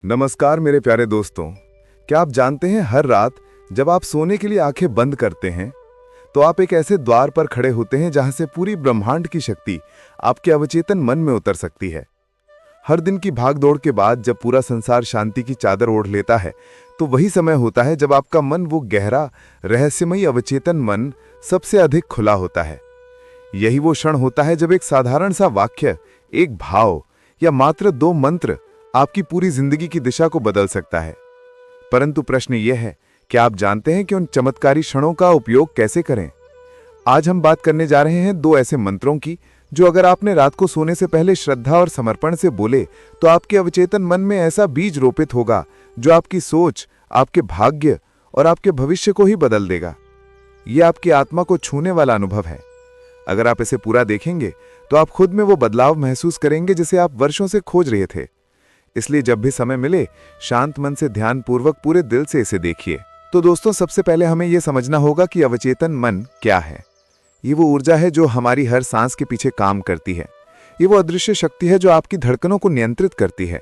नमस्कार मेरे प्यारे दोस्तों। क्या आप जानते हैं हर रात जब आप सोने के लिए आंखें बंद करते हैं तो आप एक ऐसे द्वार पर खड़े होते हैं जहां से पूरी ब्रह्मांड की शक्ति आपके अवचेतन मन में उतर सकती है। हर दिन की भागदौड़ के बाद जब पूरा संसार शांति की चादर ओढ़ लेता है तो वही समय होता है जब आपका मन, वो गहरा रहस्यमयी अवचेतन मन, सबसे अधिक खुला होता है। यही वो क्षण होता है जब एक साधारण सा वाक्य, एक भाव या मात्र 2 मंत्र आपकी पूरी जिंदगी की दिशा को बदल सकता है। परंतु प्रश्न यह है, क्या आप जानते हैं कि उन चमत्कारी क्षणों का उपयोग कैसे करें? आज हम बात करने जा रहे हैं 2 ऐसे मंत्रों की जो अगर आपने रात को सोने से पहले श्रद्धा और समर्पण से बोले तो आपके अवचेतन मन में ऐसा बीज रोपित होगा जो आपकी सोच, आपके भाग्य और आपके भविष्य को ही बदल देगा। यह आपकी आत्मा को छूने वाला अनुभव है। अगर आप इसे पूरा देखेंगे तो आप खुद में वो बदलाव महसूस करेंगे जिसे आप वर्षों से खोज रहे थे। इसलिए जब भी समय मिले, शांत मन से ध्यानपूर्वक पूरे दिल से इसे देखिए। तो दोस्तों, सबसे पहले हमें यह समझना होगा कि अवचेतन मन क्या है। ये वो ऊर्जा है जो हमारी हर सांस के पीछे काम करती है। ये वो अदृश्य शक्ति है जो आपकी धड़कनों को नियंत्रित करती है,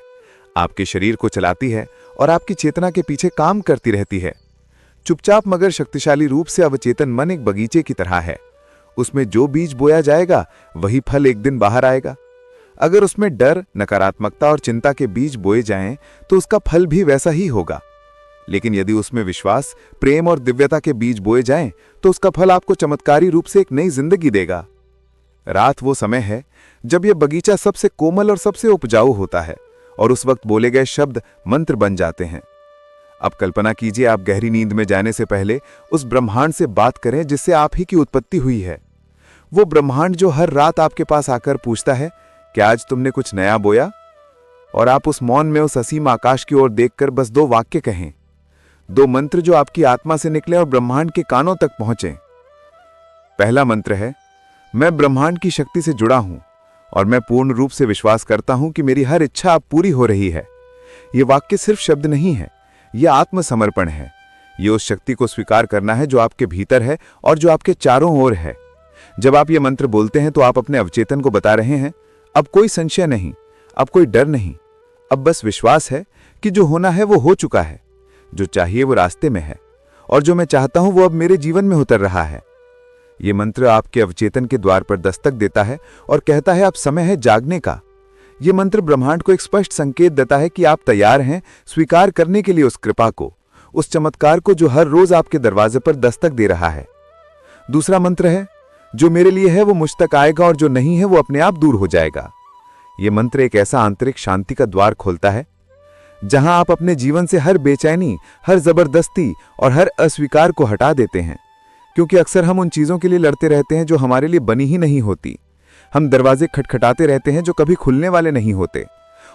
आपके शरीर को चलाती है और आपकी चेतना के पीछे काम करती रहती है। चुपचाप मगर शक्तिशाली रूप से अवचेतन मन एक बगीचे की तरह है। उसमें जो बीज बोया जाएगा वही फल एक दिन बाहर आएगा। अगर उसमें डर, नकारात्मकता और चिंता के बीज बोए जाएं तो उसका फल भी वैसा ही होगा। लेकिन यदि उसमें विश्वास, प्रेम और दिव्यता के बीज बोए जाएं तो उसका फल आपको चमत्कारी रूप से एक नई जिंदगी देगा। रात वो समय है जब यह बगीचा सबसे कोमल और सबसे उपजाऊ होता है और उस वक्त बोले गए शब्द मंत्र बन जाते हैं। अब कल्पना कीजिए, आप गहरी नींद में जाने से पहले उस ब्रह्मांड से बात करें जिससे आप ही की उत्पत्ति हुई है। वो ब्रह्मांड जो हर रात आपके पास आकर पूछता है, क्या आज तुमने कुछ नया बोया? और आप उस मौन में उस असीम आकाश की ओर देखकर बस 2 वाक्य कहें, 2 मंत्र जो आपकी आत्मा से निकले और ब्रह्मांड के कानों तक पहुंचे। पहला मंत्र है, मैं ब्रह्मांड की शक्ति से जुड़ा हूं और मैं पूर्ण रूप से विश्वास करता हूं कि मेरी हर इच्छा अब पूरी हो रही है। यह वाक्य सिर्फ शब्द नहीं है, यह आत्मसमर्पण है। यह उस शक्ति को स्वीकार करना है जो आपके भीतर है और जो आपके चारों ओर है। जब आप ये मंत्र बोलते हैं तो आप अपने अवचेतन को बता रहे हैं, अब कोई संशय नहीं, अब कोई डर नहीं, अब बस विश्वास है कि जो होना है वो हो चुका है, जो चाहिए वो रास्ते में है और जो मैं चाहता हूं वो अब मेरे जीवन में उतर रहा है। ये मंत्र आपके अवचेतन के द्वार पर दस्तक देता है और कहता है अब समय है जागने का। ये मंत्र ब्रह्मांड को एक स्पष्ट संकेत देता है कि आप तैयार हैं स्वीकार करने के लिए उस कृपा को, उस चमत्कार को जो हर रोज आपके दरवाजे पर दस्तक दे रहा है। दूसरा मंत्र है, जो मेरे लिए है वो मुझ तक आएगा और जो नहीं है वो अपने आप दूर हो जाएगा। यह मंत्र एक ऐसा आंतरिक शांति का द्वार खोलता है जहां आप अपने जीवन से हर बेचैनी, हर जबरदस्ती और हर अस्वीकार को हटा देते हैं। क्योंकि अक्सर हम उन चीजों के लिए लड़ते रहते हैं जो हमारे लिए बनी ही नहीं होती। हम दरवाजे खटखटाते रहते हैं जो कभी खुलने वाले नहीं होते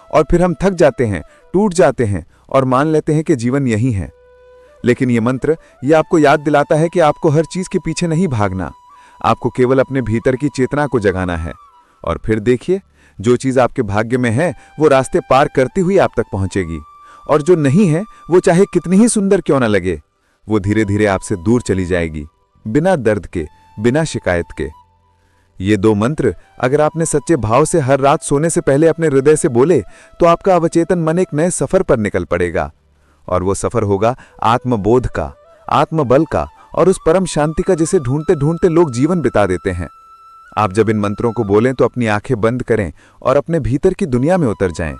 और फिर हम थक जाते हैं, टूट जाते हैं और मान लेते हैं कि जीवन यही है। लेकिन यह मंत्र यह आपको याद दिलाता है कि आपको हर चीज के पीछे नहीं भागना, आपको केवल अपने भीतर की चेतना को जगाना है। और फिर देखिए, जो चीज आपके भाग्य में है वो रास्ते पार करती हुई आप तक पहुंचेगी और जो नहीं है वो चाहे कितनी ही सुंदर क्यों ना लगे, वो धीरे धीरे आपसे दूर चली जाएगी, बिना दर्द के, बिना शिकायत के। ये 2 मंत्र अगर आपने सच्चे भाव से हर रात सोने से पहले अपने हृदय से बोले तो आपका अवचेतन मन एक नए सफर पर निकल पड़ेगा। और वो सफर होगा आत्मबोध का, आत्मबल का और उस परम शांति का जिसे ढूंढते ढूंढते लोग जीवन बिता देते हैं। आप जब इन मंत्रों को बोलें तो अपनी आंखें बंद करें और अपने भीतर की दुनिया में उतर जाएं।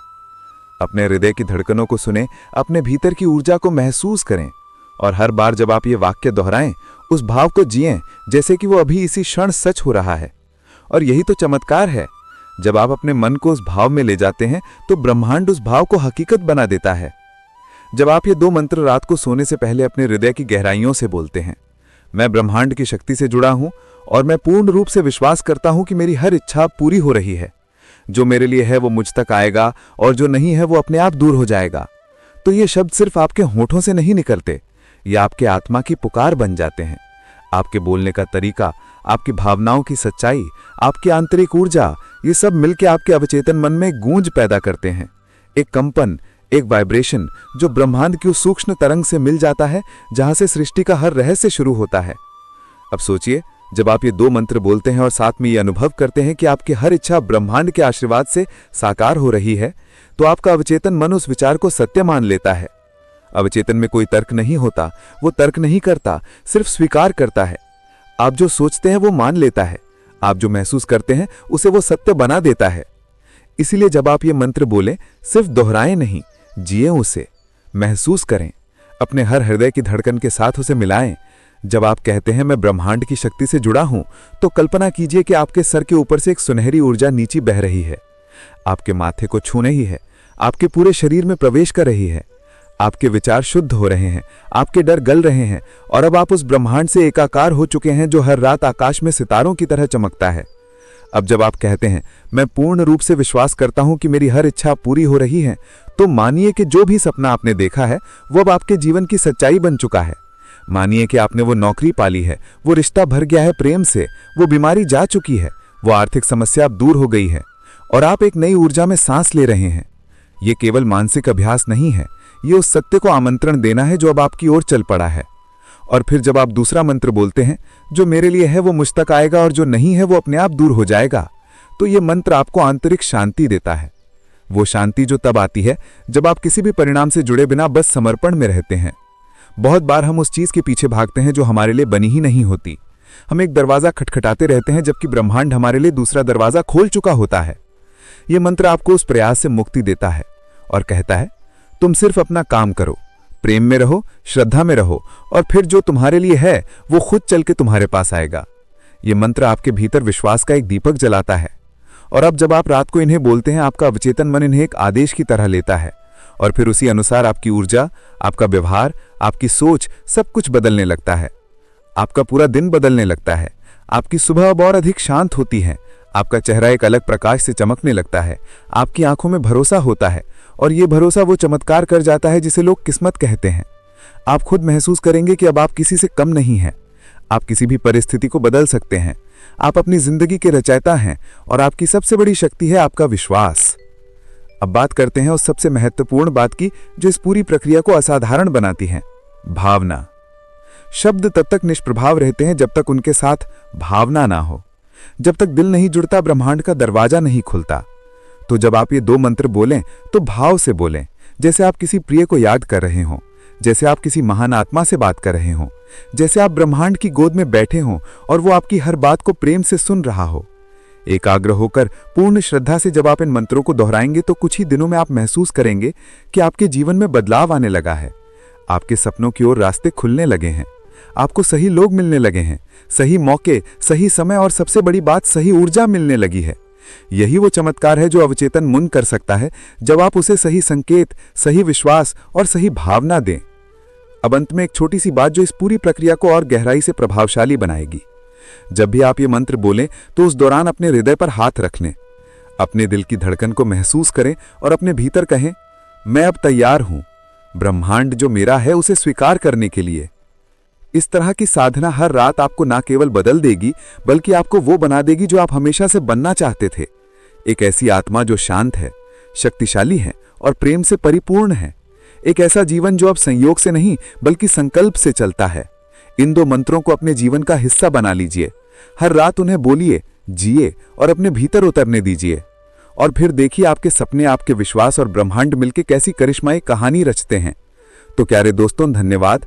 अपने हृदय की धड़कनों को सुनें, अपने भीतर की ऊर्जा को महसूस करें और हर बार जब आप ये वाक्य दोहराएं, उस भाव को जिएं जैसे कि वो अभी इसी क्षण सच हो रहा है। और यही तो चमत्कार है, जब आप अपने मन को उस भाव में ले जाते हैं तो ब्रह्मांड उस भाव को हकीकत बना देता है। जब आप ये 2 मंत्र रात को सोने से पहले अपने हृदय की गहराइयों से बोलते हैं, मैं ब्रह्मांड की शक्ति से जुड़ा हूं और मैं पूर्ण रूप से विश्वास करता हूं कि मेरी हर इच्छा पूरी हो रही है, जो मेरे लिए है वो मुझ तक आएगा और जो नहीं है वो अपने आप दूर हो जाएगा, तो ये शब्द सिर्फ आपके होठों से नहीं निकलते, ये आपके आत्मा की पुकार बन जाते हैं। आपके बोलने का तरीका, आपकी भावनाओं की सच्चाई, आपकी आंतरिक ऊर्जा, ये सब मिलकर आपके अवचेतन मन में गूंज पैदा करते हैं, एक कंपन, एक वाइब्रेशन जो ब्रह्मांड की उस सूक्ष्म तरंग से मिल जाता है जहां से सृष्टि का हर रहस्य शुरू होता है। अब सोचिए, जब आप ये 2 मंत्र बोलते हैं और साथ में ये अनुभव करते हैं कि आपकी हर इच्छा ब्रह्मांड के आशीर्वाद से साकार हो रही है, तो आपका अवचेतन मन उस विचार को सत्य मान लेता है। अवचेतन में कोई तर्क नहीं होता, वो तर्क नहीं करता, सिर्फ स्वीकार करता है। आप जो सोचते हैं वो मान लेता है, आप जो महसूस करते हैं उसे वो सत्य बना देता है। इसीलिए जब आप ये मंत्र बोलें, सिर्फ दोहराएं नहीं, जिए उसे, महसूस करें, अपने हर हृदय की धड़कन के साथ उसे मिलाएं। जब आप कहते हैं मैं ब्रह्मांड की शक्ति से जुड़ा हूं, तो कल्पना कीजिए कि आपके सर के ऊपर से एक सुनहरी ऊर्जा नीचे बह रही है, आपके माथे को छू रही है, आपके पूरे शरीर में प्रवेश कर रही है। आपके विचार शुद्ध हो रहे हैं, आपके डर गल रहे हैं, और अब आप उस ब्रह्मांड से एकाकार हो चुके हैं जो हर रात आकाश में सितारों की तरह चमकता है। अब जब आप कहते हैं मैं पूर्ण रूप से विश्वास करता हूं कि मेरी हर इच्छा पूरी हो रही है, तो मानिए कि जो भी सपना आपने देखा है वो अब आपके जीवन की सच्चाई बन चुका है। मानिए कि आपने वो नौकरी पाली है, वो रिश्ता भर गया है प्रेम से, वो बीमारी जा चुकी है, वो आर्थिक समस्या अब दूर हो गई है, और आप एक नई ऊर्जा में सांस ले रहे हैं। ये केवल मानसिक अभ्यास नहीं है, ये उस सत्य को आमंत्रण देना है जो अब आपकी ओर चल पड़ा है। और फिर जब आप दूसरा मंत्र बोलते हैं, जो मेरे लिए है वो मुझ तक आएगा और जो नहीं है वो अपने आप दूर हो जाएगा, तो ये मंत्र आपको आंतरिक शांति देता है। वो शांति जो तब आती है जब आप किसी भी परिणाम से जुड़े बिना बस समर्पण में रहते हैं। बहुत बार हम उस चीज के पीछे भागते हैं जो हमारे लिए बनी ही नहीं होती। हम एक दरवाजा खटखटाते रहते हैं जबकि ब्रह्मांड हमारे लिए दूसरा दरवाजा खोल चुका होता है। यह मंत्र आपको उस प्रयास से मुक्ति देता है और कहता है तुम सिर्फ अपना काम करो, प्रेम में रहो, श्रद्धा में रहो, और फिर जो तुम्हारे लिए है वो खुद चल के तुम्हारे पास आएगा। यह मंत्र आपके भीतर विश्वास का एक दीपक जलाता है, और अब जब आप रात को इन्हें बोलते हैं, आपका अवचेतन मन इन्हें एक आदेश की तरह लेता है, और फिर उसी अनुसार आपकी ऊर्जा, आपका व्यवहार, आपकी सोच, सब कुछ बदलने लगता है। आपका पूरा दिन बदलने लगता है, आपकी सुबह अब और अधिक शांत होती है, आपका चेहरा एक अलग प्रकाश से चमकने लगता है, आपकी आंखों में भरोसा होता है, और ये भरोसा वो चमत्कार कर जाता है जिसे लोग किस्मत कहते हैं। आप खुद महसूस करेंगे कि अब आप किसी से कम नहीं हैं, आप किसी भी परिस्थिति को बदल सकते हैं, आप अपनी जिंदगी के रचयिता हैं, और आपकी सबसे बड़ी शक्ति है आपका विश्वास। अब बात करते हैं उस सबसे महत्वपूर्ण बात की जो इस पूरी प्रक्रिया को असाधारण बनाती है, भावना। शब्द तब तक निष्प्रभाव रहते हैं जब तक उनके साथ भावना ना हो। जब तक दिल नहीं जुड़ता, ब्रह्मांड का दरवाजा नहीं खुलता। तो जब आप ये दो मंत्र बोलें तो भाव से बोलें, जैसे आप किसी प्रिय को याद कर रहे हों, जैसे आप किसी महान आत्मा से बात कर रहे हों, जैसे आप ब्रह्मांड की गोद में बैठे हों और वो आपकी हर बात को प्रेम से सुन रहा हो। एकाग्र होकर पूर्ण श्रद्धा से जब आप इन मंत्रों को दोहराएंगे तो कुछ ही दिनों में आप महसूस करेंगे कि आपके जीवन में बदलाव आने लगा है। आपके सपनों की ओर रास्ते खुलने लगे हैं, आपको सही लोग मिलने लगे हैं, सही मौके, सही समय, और सबसे बड़ी बात सही ऊर्जा मिलने लगी है। यही वो चमत्कार है जो अवचेतन मन कर सकता है जब आप उसे सही संकेत, सही विश्वास और सही भावना दें। अब अंत में एक छोटी सी बात जो इस पूरी प्रक्रिया को और गहराई से प्रभावशाली बनाएगी। जब भी आप ये मंत्र बोलें तो उस दौरान अपने हृदय पर हाथ रख लें, अपने दिल की धड़कन को महसूस करें और अपने भीतर कहें मैं अब तैयार हूं ब्रह्मांड जो मेरा है उसे स्वीकार करने के लिए। इस तरह की साधना हर रात आपको ना केवल बदल देगी बल्कि आपको वो बना देगी जो आप हमेशा से बनना चाहते थे। एक ऐसी आत्मा जो शांत है, शक्तिशाली है और प्रेम से परिपूर्ण है। एक ऐसा जीवन जो अब संयोग से नहीं बल्कि संकल्प से चलता है। इन दो मंत्रों को अपने जीवन का हिस्सा बना लीजिए। हर रात उन्हें बोलिए, जिए और अपने भीतर उतरने दीजिए। और फिर देखिए आपके सपने, आपके विश्वास और ब्रह्मांड मिलकर कैसी करिश्माई कहानी रचते हैं। तो प्यारे दोस्तों, धन्यवाद।